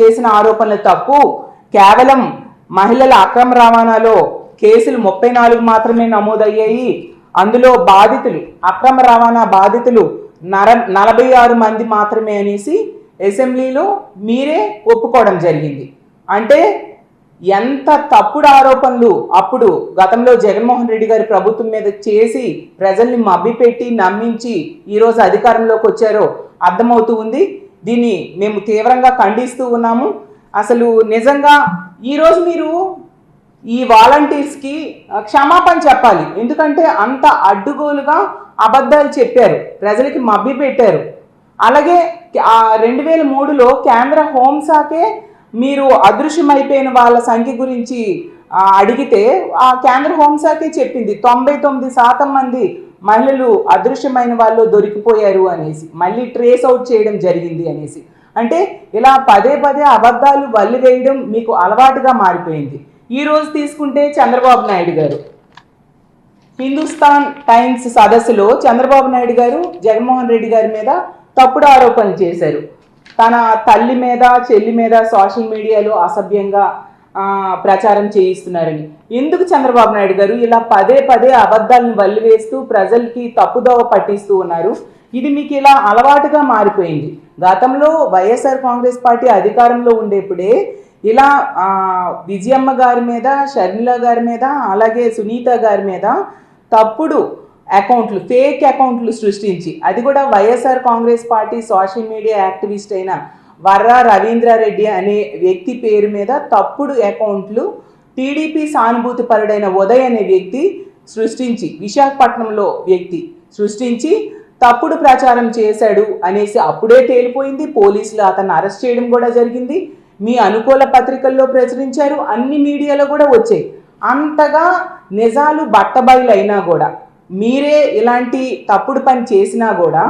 చేసిన ఆరోపణలు తప్పు. కేవలం మహిళల అక్రమ రవాణాలో కేసులు 34 మాత్రమే నమోదయ్యాయి. అందులో బాధితులు, అక్రమ రవాణా బాధితులు 46 మంది మాత్రమే అనేసి అసెంబ్లీలో మీరే ఒప్పుకోవడం జరిగింది. అంటే ఎంత తప్పుడు ఆరోపణలు అప్పుడు గతంలో జగన్మోహన్ రెడ్డి గారి ప్రభుత్వం మీద చేసి ప్రజల్ని మభ్యపెట్టి నమ్మించి ఈరోజు అధికారంలోకి వచ్చారో అర్థమవుతూ ఉంది. దీన్ని మేము తీవ్రంగా ఖండిస్తూ ఉన్నాము. అసలు నిజంగా ఈరోజు మీరు ఈ వాలంటీర్స్కి క్షమాపణ చెప్పాలి. ఎందుకంటే అంత అడ్డుగోలుగా అబద్ధాలు చెప్పారు, ప్రజలకి మభ్యపెట్టారు. అలాగే 2003లో కేంద్ర హోంశాఖే మీరు అదృశ్యమైపోయిన వాళ్ళ సంఖ్య గురించి అడిగితే ఆ కేంద్ర హోంశాఖే చెప్పింది 99% మంది మహిళలు అదృశ్యమైన వాళ్ళు దొరికిపోయారు అనేసి, మళ్ళీ ట్రేస్ అవుట్ చేయడం జరిగింది అనేసి. అంటే ఇలా పదే అబద్ధాలు వల్లి వేయడం మీకు అలవాటుగా మారిపోయింది. ఈరోజు తీసుకుంటే చంద్రబాబు నాయుడు గారు హిందుస్థాన్ టైమ్స్ సదస్సులో చంద్రబాబు నాయుడు గారు జగన్మోహన్ రెడ్డి గారి మీద తప్పుడు ఆరోపణలు చేశారు. తన తల్లి మీద, చెల్లి మీద సోషల్ మీడియాలో అసభ్యంగా ప్రచారం చేయిస్తున్నారని. ఎందుకు చంద్రబాబు నాయుడు గారు ఇలా పదే అబద్ధాలను వల్లివేస్తూ ప్రజలకి తప్పుదోవ పట్టిస్తూ ఉన్నారు? ఇది మీకు ఇలా అలవాటుగా మారిపోయింది. గతంలో వైఎస్ఆర్ కాంగ్రెస్ పార్టీ అధికారంలో ఉండేప్పుడే ఇలా విజయమ్మ గారి మీద, షర్మిల గారి మీద, అలాగే సునీత గారి మీద తప్పుడు అకౌంట్లు, ఫేక్ అకౌంట్లు సృష్టించి, అది కూడా YSR Congress party social media activist అయిన వర్రా రవీంద్రారెడ్డి అనే వ్యక్తి పేరు మీద తప్పుడు అకౌంట్లు టీడీపీ సానుభూతి పరుడైన ఉదయ్ అనే వ్యక్తి సృష్టించి, విశాఖపట్నంలో వ్యక్తి సృష్టించి తప్పుడు ప్రచారం చేశాడు అనేసి అప్పుడే తేలిపోయింది. పోలీసులు అతన్ని అరెస్ట్ చేయడం కూడా జరిగింది. మీ అనుకూల పత్రికల్లో ప్రచురించారు, అన్ని మీడియాలో కూడా వచ్చాయి. అంతగా నిజాలు బట్టబయలైనా కూడా, మీరే ఇలాంటి తప్పుడు పని చేసినా కూడా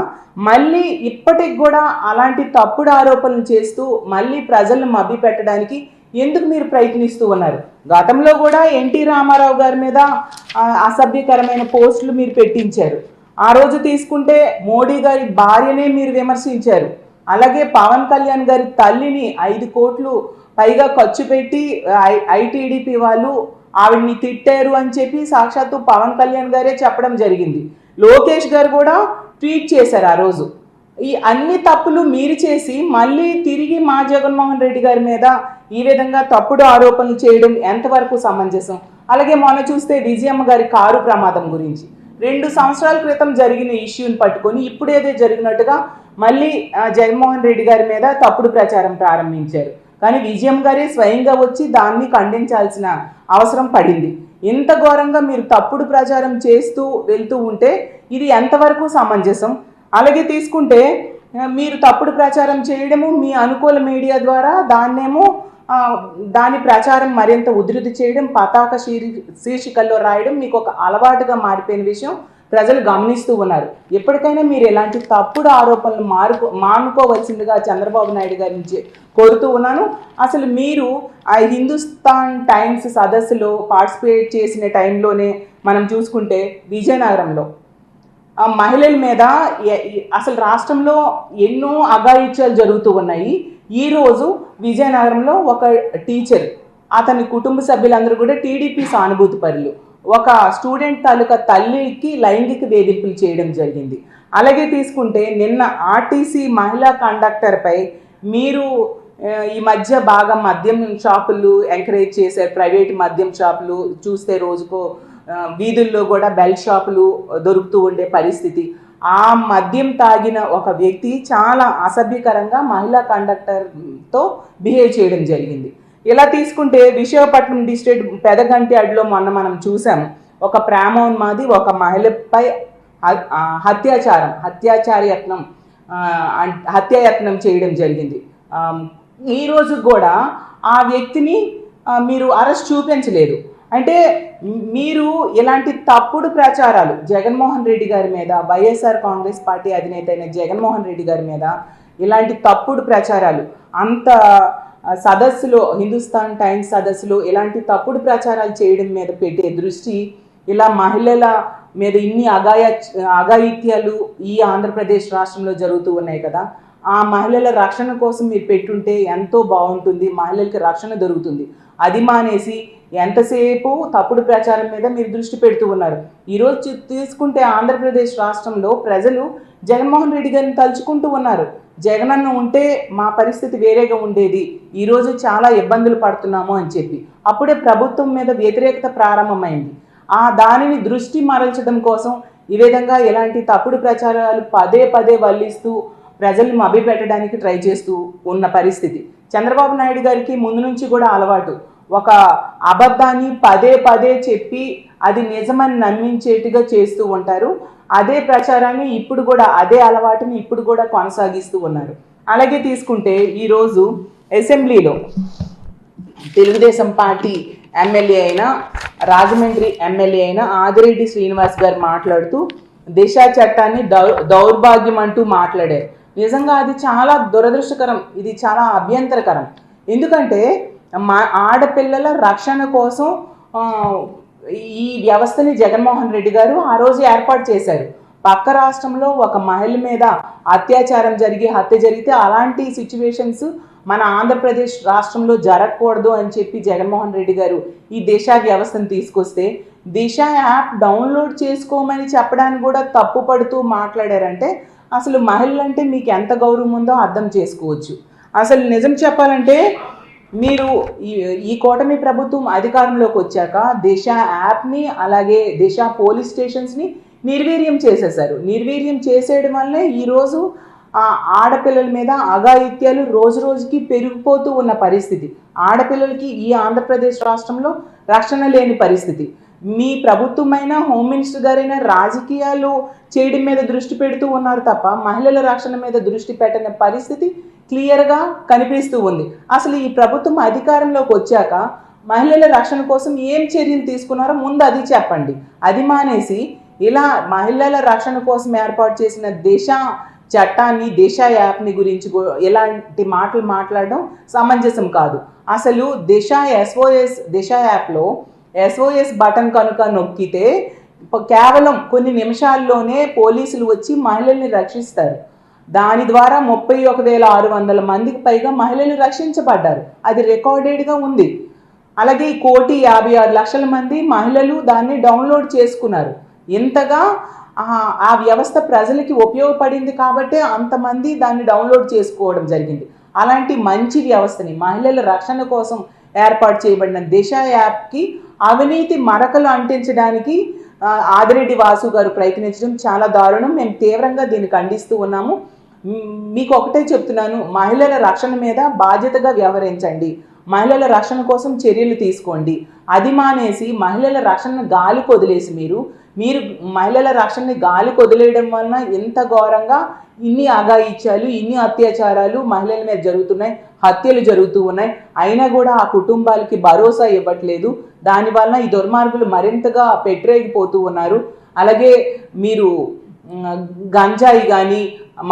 మళ్ళీ ఇప్పటికి కూడా అలాంటి తప్పుడు ఆరోపణలు చేస్తూ మళ్ళీ ప్రజలను మభ్య పెట్టడానికి ఎందుకు మీరు ప్రయత్నిస్తూ ఉన్నారు? గతంలో కూడా ఎన్టీ రామారావు గారి మీద అసభ్యకరమైన పోస్టులు మీరు పెట్టించారు. ఆ రోజు తీసుకుంటే మోడీ గారి భార్యనే మీరు విమర్శించారు. అలాగే పవన్ కళ్యాణ్ గారి తల్లిని 5 కోట్లు పైగా ఖర్చు పెట్టి ఐటీడీపీ వాళ్ళు ఆవిడ్ని తిట్టారు అని చెప్పి సాక్షాత్తు పవన్ కళ్యాణ్ గారే చెప్పడం జరిగింది. లోకేష్ గారు కూడా ట్వీట్ చేశారు ఆ రోజు. ఈ అన్ని తప్పులు మీరు చేసి మళ్ళీ తిరిగి మా జగన్మోహన్ రెడ్డి గారి మీద ఈ విధంగా తప్పుడు ఆరోపణలు చేయడం ఎంతవరకు సమంజసం? అలాగే మొన్న చూస్తే విజయమ్మ గారి కారు ప్రమాదం గురించి 2 సంవత్సరాల క్రితం జరిగిన ఇష్యూని పట్టుకొని ఇప్పుడేదే జరిగినట్టుగా మళ్ళీ జగన్మోహన్ రెడ్డి గారి మీద తప్పుడు ప్రచారం ప్రారంభించారు. కానీ విజయం గారే స్వయంగా వచ్చి దాన్ని ఖండించాల్సిన అవసరం పడింది. ఇంత ఘోరంగా మీరు తప్పుడు ప్రచారం చేస్తూ వెళ్తూ ఉంటే ఇది ఎంతవరకు సమంజసం? అలాగే తీసుకుంటే మీరు తప్పుడు ప్రచారం చేయడము, మీ అనుకూల మీడియా ద్వారా దాని ప్రచారం మరింత ఉధృతి చేయడం, పతాక శీర్షికల్లో రాయడం మీకు ఒక అలవాటుగా మారిపోయిన విషయం ప్రజలు గమనిస్తూ ఉన్నారు. ఎప్పటికైనా మీరు ఎలాంటి తప్పుడు ఆరోపణలు మానుకోవాల్సిందిగా చంద్రబాబు నాయుడు గారి నుంచి కోరుతూ ఉన్నాను. అసలు మీరు ఆ హిందుస్థాన్ టైమ్స్ సదస్సులో పార్టిసిపేట్ చేసిన టైంలోనే మనం చూసుకుంటే విజయనగరంలో మహిళల మీద అసలు రాష్ట్రంలో ఎన్నో అఘాయిత్యాలు జరుగుతూ ఉన్నాయి. ఈరోజు విజయనగరంలో ఒక టీచర్, అతని కుటుంబ సభ్యులందరూ కూడా టీడీపీ సానుభూతి పరులు, ఒక స్టూడెంట్ తాలూకా తల్లికి లైంగిక వేధింపులు చేయడం జరిగింది. అలాగే తీసుకుంటే నిన్న ఆర్టీసీ మహిళా కండక్టర్పై మీరు ఈ మధ్య బాగా మద్యం షాపులు ఎంకరేజ్ చేశారు. ప్రైవేట్ మద్యం షాపులు చూస్తే రోజుకో వీధుల్లో కూడా బెల్ట్ షాపులు దొరుకుతూ ఉండే పరిస్థితి. ఆ మద్యం తాగిన ఒక వ్యక్తి చాలా అసభ్యకరంగా మహిళా కండక్టర్తో బిహేవ్ చేయడం జరిగింది. ఇలా తీసుకుంటే విశాఖపట్నం డిస్ట్రిక్ట్ పెదగంట్యాడిలో మొన్న మనం చూసాము, ఒక ప్రేమోన్మాది ఒక మహిళపై హత్యాయత్నం చేయడం జరిగింది. ఈరోజు కూడా ఆ వ్యక్తిని మీరు అరెస్ట్ చూపించలేదు. అంటే మీరు ఇలాంటి తప్పుడు ప్రచారాలు జగన్మోహన్ రెడ్డి గారి మీద, వైఎస్ఆర్ కాంగ్రెస్ పార్టీ అధినేత అయిన జగన్మోహన్ రెడ్డి గారి మీద ఇలాంటి తప్పుడు ప్రచారాలు అంత సదస్సులో, హిందుస్థాన్ టైమ్స్ సదస్సులో ఇలాంటి తప్పుడు ప్రచారాలు చేయడం మీద పెట్టే దృష్టి, ఇలా మహిళల మీద ఇన్ని అఘాయిత్యాలు ఈ ఆంధ్రప్రదేశ్ రాష్ట్రంలో జరుగుతూ ఉన్నాయి కదా, ఆ మహిళల రక్షణ కోసం మీరు పెట్టుంటే ఎంతో బాగుంటుంది, మహిళలకి రక్షణ దొరుకుతుంది. అది మానేసి ఎంతసేపు తప్పుడు ప్రచారం మీద మీరు దృష్టి పెడుతూ ఉన్నారు. ఈరోజు తీసుకుంటే ఆంధ్రప్రదేశ్ రాష్ట్రంలో ప్రజలు జగన్మోహన్ రెడ్డి గారిని తలుచుకుంటూ ఉన్నారు. జగనన్న ఉంటే మా పరిస్థితి వేరేగా ఉండేది, ఈరోజు చాలా ఇబ్బందులు పడుతున్నాము అని చెప్పి అప్పుడే ప్రభుత్వం మీద వ్యతిరేకత ప్రారంభమైంది. దానిని దృష్టి మరల్చడం కోసం ఈ విధంగా ఇలాంటి తప్పుడు ప్రచారాలు పదే పదే వల్లిస్తూ ప్రజల్ని మభ్యపెట్టడానికి ట్రై చేస్తూ ఉన్న పరిస్థితి. చంద్రబాబు నాయుడు గారికి ముందు నుంచి కూడా అలవాటు, ఒక అబద్ధాన్ని పదే పదే చెప్పి అది నిజమని నమ్మించేట్టుగా చేస్తూ ఉంటారు. అదే ప్రచారాన్ని ఇప్పుడు కూడా, అదే అలవాటుని ఇప్పుడు కూడా కొనసాగిస్తూ ఉన్నారు. అలాగే తీసుకుంటే ఈరోజు అసెంబ్లీలో తెలుగుదేశం పార్టీ ఎమ్మెల్యే అయిన, రాజమండ్రి ఎమ్మెల్యే అయిన ఆదిరెడ్డి శ్రీనివాస్ గారు మాట్లాడుతూ దిశ చట్టాన్ని దౌర్భాగ్యం అంటూ మాట్లాడారు. నిజంగా అది చాలా దురదృష్టకరం, ఇది చాలా అభ్యంతరకరం. ఎందుకంటే ఆడపిల్లల రక్షణ కోసం ఈ వ్యవస్థని జగన్మోహన్ రెడ్డి గారు ఆ రోజు ఏర్పాటు చేశారు. పక్క రాష్ట్రంలో ఒక మహిళ మీద అత్యాచారం జరిగి హత్య జరిగితే అలాంటి సిచ్యువేషన్స్ మన ఆంధ్రప్రదేశ్ రాష్ట్రంలో జరగకూడదు అని చెప్పి జగన్మోహన్ రెడ్డి గారు ఈ దిశ వ్యవస్థను తీసుకొస్తే, దిశ యాప్ డౌన్లోడ్ చేసుకోమని చెప్పడానికి కూడా తప్పు పడుతూ మాట్లాడారంటే అసలు మహిళలంటే మీకు ఎంత గౌరవం ఉందో అర్థం చేసుకోవచ్చు. అసలు నిజం చెప్పాలంటే మీరు ఈ కూటమి ప్రభుత్వం అధికారంలోకి వచ్చాక దిశ యాప్ని అలాగే దిశ పోలీస్ స్టేషన్స్ని నిర్వీర్యం చేసేశారు. నిర్వీర్యం చేసేయడం వల్లే ఈరోజు ఆడపిల్లల మీద అఘాయిత్యాలు రోజు రోజుకి పెరిగిపోతూ ఉన్న పరిస్థితి. ఆడపిల్లలకి ఈ ఆంధ్రప్రదేశ్ రాష్ట్రంలో రక్షణ లేని పరిస్థితి. మీ ప్రభుత్వమైన హోమ్ మినిస్టర్ గారైనా రాజకీయాలు చేయడం మీద దృష్టి పెడుతూ ఉన్నారు తప్ప మహిళల రక్షణ మీద దృష్టి పెట్టని పరిస్థితి క్లియర్గా కనిపిస్తూ ఉంది. అసలు ఈ ప్రభుత్వం అధికారంలోకి వచ్చాక మహిళల రక్షణ కోసం ఏం చర్యలు తీసుకున్నారో ముందు అది చెప్పండి. అది మానేసి ఇలా మహిళల రక్షణ కోసం ఏర్పాటు చేసిన దిశ చట్టాన్ని, దిశ యాప్ని గురించి ఎలాంటి మాటలు మాట్లాడడం సమంజసం కాదు. అసలు దిశ యాప్లో SOS బటన్ కనుక నొక్కితే కేవలం కొన్ని నిమిషాల్లోనే పోలీసులు వచ్చి మహిళల్ని రక్షిస్తారు. దాని ద్వారా 31,600 మందికి పైగా మహిళలు రక్షించబడ్డారు. అది రికార్డెడ్గా ఉంది. అలాగే 1,56,00,000 మంది మహిళలు దాన్ని డౌన్లోడ్ చేసుకున్నారు. ఇంతగా ఆ వ్యవస్థ ప్రజలకి ఉపయోగపడింది కాబట్టే అంతమంది దాన్ని డౌన్లోడ్ చేసుకోవడం జరిగింది. అలాంటి మంచి వ్యవస్థని మహిళల రక్షణ కోసం ఏర్పాటు చేయబడిన దిశ యాప్కి అవినీతి మరకలు అంటించడానికి ఆదిరెడ్డి వాసు గారు ప్రయత్నించడం చాలా దారుణం. మేము తీవ్రంగా దీన్ని ఖండిస్తూ ఉన్నాము. మీకు ఒకటే చెప్తున్నాను, మహిళల రక్షణ మీద బాధ్యతగా వ్యవహరించండి, మహిళల రక్షణ కోసం చర్యలు తీసుకోండి. అది మానేసి మహిళల రక్షణను గాలికి వదిలేసి మీరు మహిళల రక్షణని గాలికి వదిలేయడం వలన ఎంత ఘోరంగా ఇన్ని అఘాయిత్యాలు, ఇన్ని అత్యాచారాలు మహిళల మీద జరుగుతున్నాయి, హత్యలు జరుగుతూ ఉన్నాయి. అయినా కూడా ఆ కుటుంబాలకి భరోసా ఇవ్వట్లేదు. దానివల్ల ఈ దుర్మార్గులు మరింతగా పెట్టరేగిపోతూ ఉన్నారు. అలాగే మీరు గంజాయి కానీ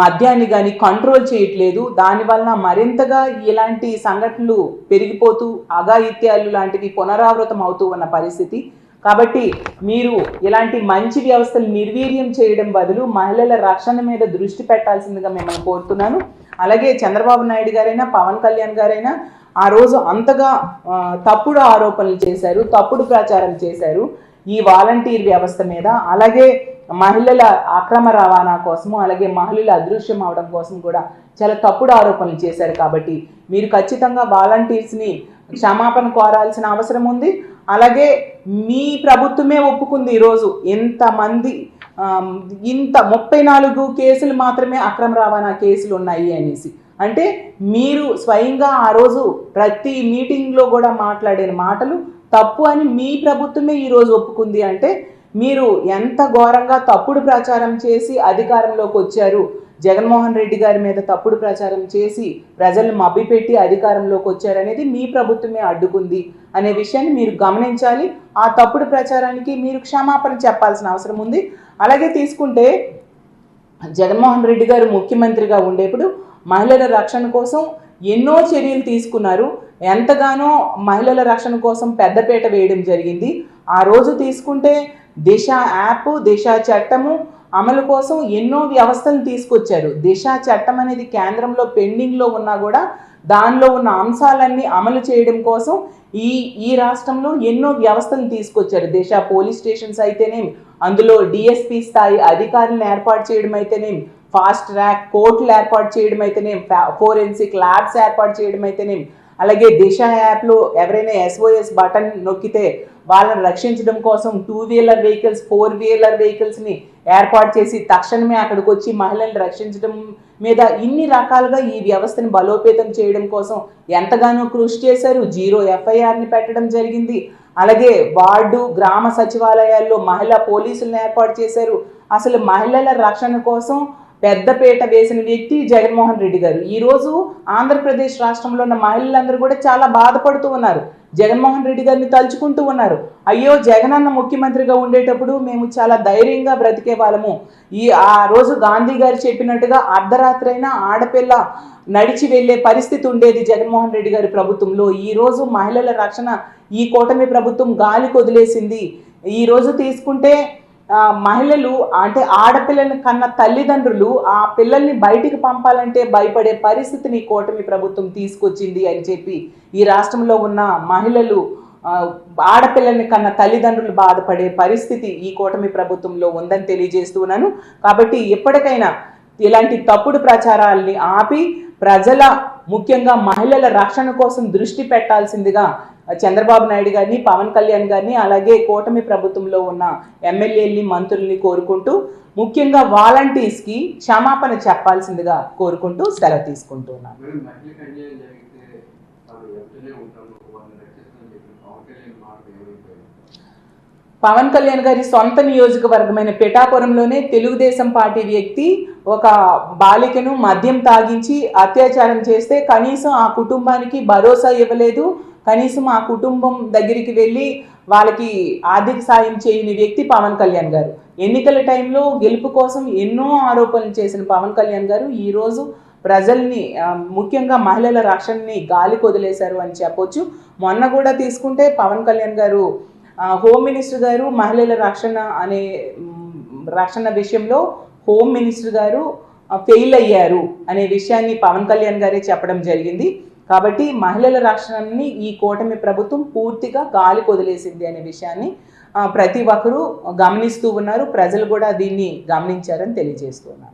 మద్యాన్ని కానీ కంట్రోల్ చేయట్లేదు. దానివల్ల మరింతగా ఇలాంటి సంఘటనలు పెరిగిపోతూ అఘాయిత్యాలు లాంటివి పునరావృతం అవుతూ ఉన్న పరిస్థితి. కాబట్టి మీరు ఇలాంటి మంచి వ్యవస్థలు నిర్వీర్యం చేయడం బదులు మహిళల రక్షణ మీద దృష్టి పెట్టాల్సిందిగా మిమ్మల్ని కోరుతున్నాను. అలాగే చంద్రబాబు నాయుడు గారైనా పవన్ కళ్యాణ్ గారైనా ఆ రోజు అంతగా తప్పుడు ఆరోపణలు చేశారు, తప్పుడు ప్రచారం చేశారు ఈ వాలంటీర్ వ్యవస్థ మీద. అలాగే మహిళల అక్రమ రవాణా కోసము, అలాగే మహిళల అదృశ్యం అవడం కోసం కూడా చాలా తప్పుడు ఆరోపణలు చేశారు. కాబట్టి మీరు ఖచ్చితంగా వాలంటీర్స్ని క్షమాపణ కోరాల్సిన అవసరం ఉంది. అలాగే మీ ప్రభుత్వమే ఒప్పుకుంది ఈరోజు ఇంతమంది ఇంత 34 కేసులు మాత్రమే అక్రమ రవాణా కేసులు ఉన్నాయి అనేసి. అంటే మీరు స్వయంగా ఆ రోజు ప్రతి మీటింగ్లో కూడా మాట్లాడిన మాటలు తప్పు అని మీ ప్రభుత్వమే ఈరోజు ఒప్పుకుంది. అంటే మీరు ఎంత ఘోరంగా తప్పుడు ప్రచారం చేసి అధికారంలోకి వచ్చారు, జగన్మోహన్ రెడ్డి గారి మీద తప్పుడు ప్రచారం చేసి ప్రజలను మభ్యపెట్టి అధికారంలోకి వచ్చారనేది మీ ప్రభుత్వమే అడ్డుకుంది అనే విషయాన్ని మీరు గమనించాలి. ఆ తప్పుడు ప్రచారానికి మీరు క్షమాపణ చెప్పాల్సిన అవసరం ఉంది. అలాగే తీసుకుంటే జగన్మోహన్ రెడ్డి గారు ముఖ్యమంత్రిగా ఉండేప్పుడు మహిళల రక్షణ కోసం ఎన్నో చర్యలు తీసుకున్నారు. ఎంతగానో మహిళల రక్షణ కోసం పెద్దపీట వేయడం జరిగింది. ఆ రోజు తీసుకుంటే దిశ యాప్, దిశ చట్టము, అమలు కోసం ఎన్నో వ్యవస్థలను తీసుకొచ్చారు. దిశ చట్టం అనేది కేంద్రంలో పెండింగ్లో ఉన్నా కూడా దానిలో ఉన్న అంశాలన్నీ అమలు చేయడం కోసం ఈ రాష్ట్రంలో ఎన్నో వ్యవస్థలను తీసుకొచ్చారు. దిశ పోలీస్ స్టేషన్స్ అయితేనేమి, అందులో డిఎస్పీ స్థాయి అధికారులను ఏర్పాటు చేయడం అయితేనేమి, ఫాస్ట్ ట్రాక్ కోర్టులు ఏర్పాటు చేయడం అయితేనేమి, ఫోరెన్సిక్ ల్యాబ్స్ ఏర్పాటు చేయడం అయితేనేమి, అలాగే దిశ యాప్లో ఎవరైనా SOS బటన్ నొక్కితే వాళ్ళని రక్షించడం కోసం 2 వీలర్ వెహికల్స్ 4 వీలర్ వెహికల్స్ని ఏర్పాటు చేసి తక్షణమే అక్కడికి వచ్చి మహిళలను రక్షించడం మీద ఇన్ని రకాలుగా ఈ వ్యవస్థని బలోపేతం చేయడం కోసం ఎంతగానో కృషి చేశారు. 0 FIRని పెట్టడం జరిగింది. అలాగే వార్డు గ్రామ సచివాలయాల్లో మహిళా పోలీసులను ఏర్పాటు చేశారు. అసలు మహిళల రక్షణ కోసం పెద్దపీట వేసిన వ్యక్తి జగన్మోహన్ రెడ్డి గారు. ఈరోజు ఆంధ్రప్రదేశ్ రాష్ట్రంలో ఉన్న మహిళలందరూ కూడా చాలా బాధపడుతూ ఉన్నారు. జగన్మోహన్ రెడ్డి గారిని తలుచుకుంటూ ఉన్నారు. అయ్యో, జగనన్న ముఖ్యమంత్రిగా ఉండేటప్పుడు మేము చాలా ధైర్యంగా బ్రతికే వాళ్ళము. ఆ రోజు గాంధీ గారు చెప్పినట్టుగా అర్ధరాత్రి అయినా ఆడపిల్ల నడిచి వెళ్ళే పరిస్థితి ఉండేది జగన్మోహన్ రెడ్డి గారి ప్రభుత్వంలో. ఈరోజు మహిళల రక్షణ ఈ కూటమి ప్రభుత్వం గాలికి వదిలేసింది. ఈరోజు తీసుకుంటే మహిళలు అంటే ఆడపిల్లల కన్నా తల్లిదండ్రులు ఆ పిల్లల్ని బయటికి పంపాలంటే భయపడే పరిస్థితిని కూటమి ప్రభుత్వం తీసుకొచ్చింది అని చెప్పి ఈ రాష్ట్రంలో ఉన్న మహిళలు ఆడపిల్లల్ని కన్నా తల్లిదండ్రులు బాధపడే పరిస్థితి ఈ కూటమి ప్రభుత్వంలో ఉందని తెలియజేస్తున్నాను. కాబట్టి ఎప్పటికైనా ఇలాంటి తప్పుడు ప్రచారాలని ఆపి ప్రజల ముఖ్యంగా మహిళల రక్షణ కోసం దృష్టి పెట్టాల్సిందిగా చంద్రబాబు నాయుడు గారిని, పవన్ కళ్యాణ్ గారిని, అలాగే కూటమి ప్రభుత్వంలో ఉన్న ఎమ్మెల్యేలని, మంత్రుల్ని కోరుకుంటూ ముఖ్యంగా వాలంటీర్స్కి క్షమాపణ చెప్పాల్సిందిగా కోరుకుంటూ సెలవు తీసుకుంటున్నాను. పవన్ కళ్యాణ్ గారి సొంత నియోజకవర్గమైన పిఠాపురంలోనే తెలుగుదేశం పార్టీ వ్యక్తి ఒక బాలికను మద్యం తాగించి అత్యాచారం చేస్తే కనీసం ఆ కుటుంబానికి భరోసా ఇవ్వలేదు. కనీసం ఆ కుటుంబం దగ్గరికి వెళ్ళి వాళ్ళకి ఆర్థిక సాయం చేయని వ్యక్తి పవన్ కళ్యాణ్ గారు. ఎన్నికల టైంలో గెలుపు కోసం ఎన్నో ఆరోపణలు చేసిన పవన్ కళ్యాణ్ గారు ఈరోజు ప్రజల్ని ముఖ్యంగా మహిళల రక్షణని గాలికి వదిలేశారు అని చెప్పొచ్చు. మొన్న కూడా తీసుకుంటే పవన్ కళ్యాణ్ గారు హోమ్ మినిస్టర్ గారు మహిళల రక్షణ విషయంలో హోమ్ మినిస్టర్ గారు ఫెయిల్ అయ్యారు అనే విషయాన్ని పవన్ కళ్యాణ్ గారే చెప్పడం జరిగింది. కాబట్టి మహిళల రక్షణని ఈ కూటమి ప్రభుత్వం పూర్తిగా గాలికి వదిలేసింది అనే విషయాన్ని ప్రతి ఒక్కరూ గమనిస్తూ ఉన్నారు. ప్రజలు కూడా దీన్ని గమనించారని తెలియజేస్తున్నారు.